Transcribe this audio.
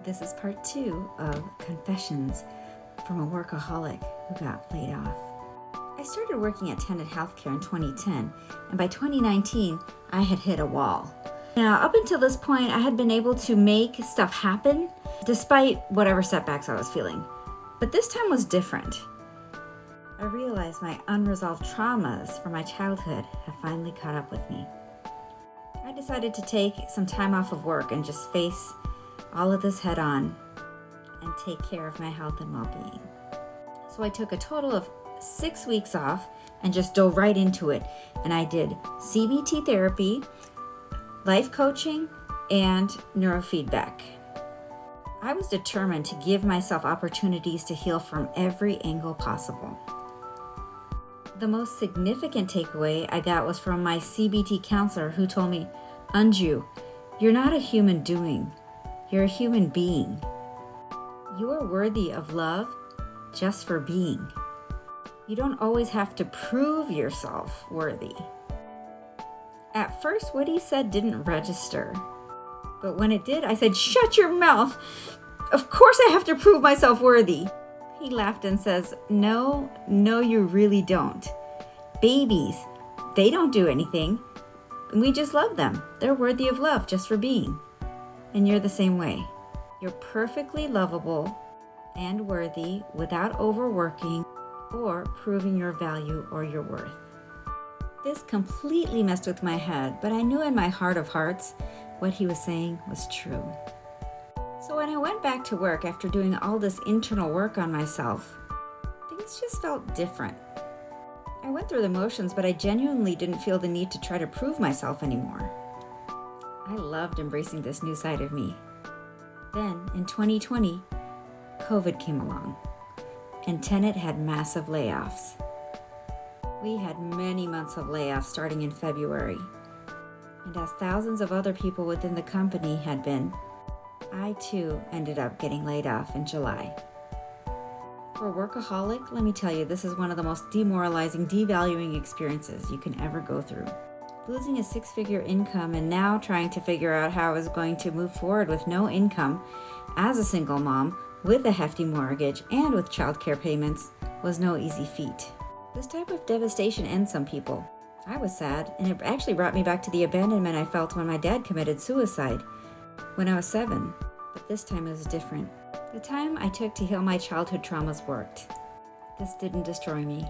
This is part 2 of Confessions from a Workaholic who got laid off. I started working at Tenet Healthcare in 2010, and by 2019, I had hit a wall. Now, up until this point, I had been able to make stuff happen despite whatever setbacks I was feeling. But this time was different. I realized my unresolved traumas from my childhood have finally caught up with me. I decided to take some time off of work and just face all of this head on and take care of my health and well-being. So I took a total of 6 weeks off and just dove right into it. And I did CBT therapy, life coaching, and neurofeedback. I was determined to give myself opportunities to heal from every angle possible. The most significant takeaway I got was from my CBT counselor who told me, "Anju, you're not a human doing. You're a human being. You are worthy of love just for being. You don't always have to prove yourself worthy." At first, what he said didn't register. But when it did, I said, "Shut your mouth. Of course I have to prove myself worthy." He laughed and says, No, you really don't. Babies, they don't do anything. We just love them. They're worthy of love just for being. And you're the same way. You're perfectly lovable and worthy without overworking or proving your value or your worth. This completely messed with my head, but I knew in my heart of hearts what he was saying was true. So when I went back to work after doing all this internal work on myself, things just felt different. I went through the motions, but I genuinely didn't feel the need to try to prove myself anymore. I loved embracing this new side of me. Then, in 2020, COVID came along, and Tenet had massive layoffs. We had many months of layoffs starting in February, and as thousands of other people within the company had been, I too ended up getting laid off in July. For a workaholic, let me tell you, this is one of the most demoralizing, devaluing experiences you can ever go through. Losing a 6-figure income and now trying to figure out how I was going to move forward with no income as a single mom with a hefty mortgage and with childcare payments was no easy feat. This type of devastation ends some people. I was sad, and it actually brought me back to the abandonment I felt when my dad committed suicide when I was 7, but this time it was different. The time I took to heal my childhood traumas worked. This didn't destroy me.